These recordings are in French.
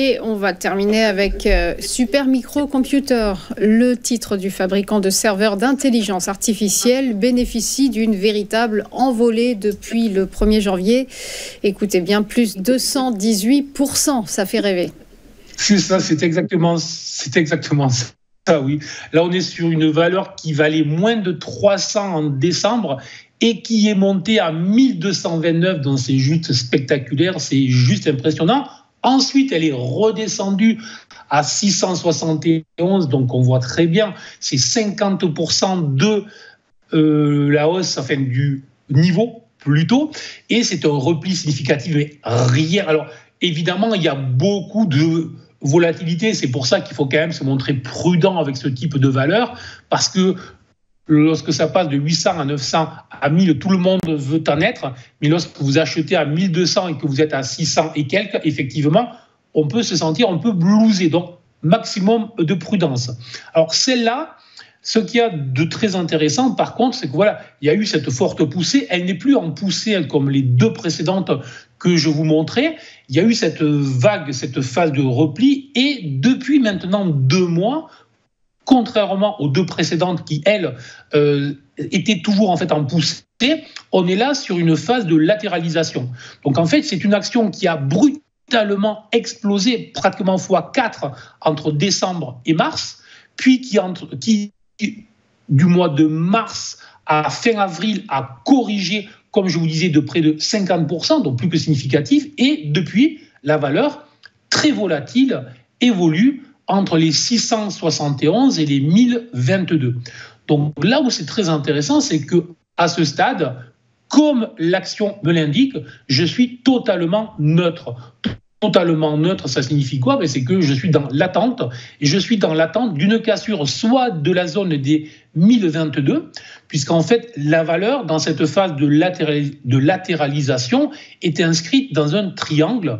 Et on va terminer avec Supermicro Computer. Le titre du fabricant de serveurs d'intelligence artificielle bénéficie d'une véritable envolée depuis le 1er janvier. Écoutez bien, plus 218%, ça fait rêver. C'est ça, c'est exactement ça, oui. Là, on est sur une valeur qui valait moins de 300 en décembre et qui est montée à 1229, donc c'est juste spectaculaire, c'est juste impressionnant. Ensuite, elle est redescendue à 671, donc on voit très bien, c'est 50% de la hausse, enfin du niveau plutôt, et c'est un repli significatif, mais rien. Alors, évidemment, il y a beaucoup de volatilité, c'est pour ça qu'il faut quand même se montrer prudent avec ce type de valeur, parce que lorsque ça passe de 800 à 900 à 1000, tout le monde veut en être. Mais lorsque vous achetez à 1200 et que vous êtes à 600 et quelques, effectivement, on peut se sentir un peu blousé. Donc, maximum de prudence. Alors, celle-là, ce qu'il y a de très intéressant, par contre, c'est que voilà, il y a eu cette forte poussée. Elle n'est plus en poussée comme les deux précédentes que je vous montrais. Il y a eu cette vague, cette phase de repli. Et depuis maintenant 2 mois, contrairement aux deux précédentes qui, elles, étaient toujours en fait en poussée, on est là sur une phase de latéralisation. Donc en fait, c'est une action qui a brutalement explosé, pratiquement x4 entre décembre et mars, puis qui du mois de mars à fin avril a corrigé, comme je vous disais, de près de 50%, donc plus que significatif, et depuis, la valeur, très volatile, évolue entre les 671 et les 1022. Donc là où c'est très intéressant, c'est qu'à ce stade, comme l'action me l'indique, je suis totalement neutre. Totalement neutre, ça signifie quoi ? C'est que je suis dans l'attente, et je suis dans l'attente d'une cassure soit de la zone des 1022, puisqu'en fait, la valeur, dans cette phase de latéralisation, est inscrite dans un triangle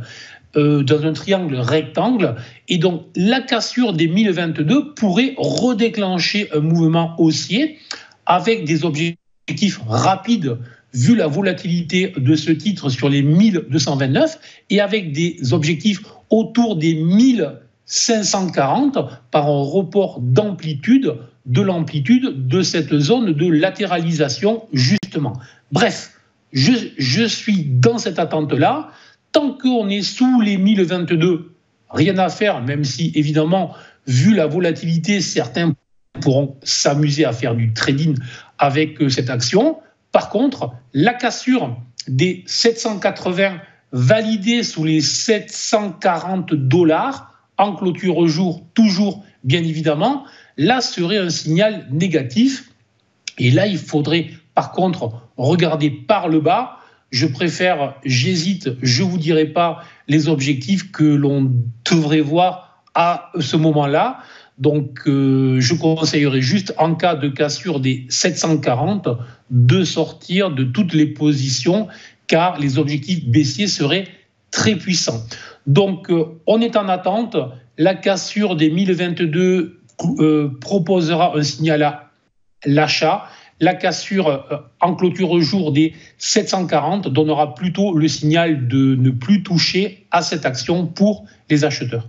rectangle, et donc la cassure des 1022 pourrait redéclencher un mouvement haussier avec des objectifs rapides vu la volatilité de ce titre sur les 1229 et avec des objectifs autour des 1540 par un report d'amplitude de l'amplitude de cette zone de latéralisation justement. Bref, je suis dans cette attente-là. Tant qu'on est sous les 1022, rien à faire, même si, évidemment, vu la volatilité, certains pourront s'amuser à faire du trading avec cette action. Par contre, la cassure des 780 validée sous les 740 $ en clôture au jour, toujours, bien évidemment, là serait un signal négatif. Et là, il faudrait, par contre, regarder par le bas. J'hésite, je ne vous dirai pas les objectifs que l'on devrait voir à ce moment-là. Donc, je conseillerais juste, en cas de cassure des 740, de sortir de toutes les positions, car les objectifs baissiers seraient très puissants. Donc, on est en attente. La cassure des 1022 proposera un signal à l'achat. La cassure en clôture au jour des 740 donnera plutôt le signal de ne plus toucher à cette action pour les acheteurs.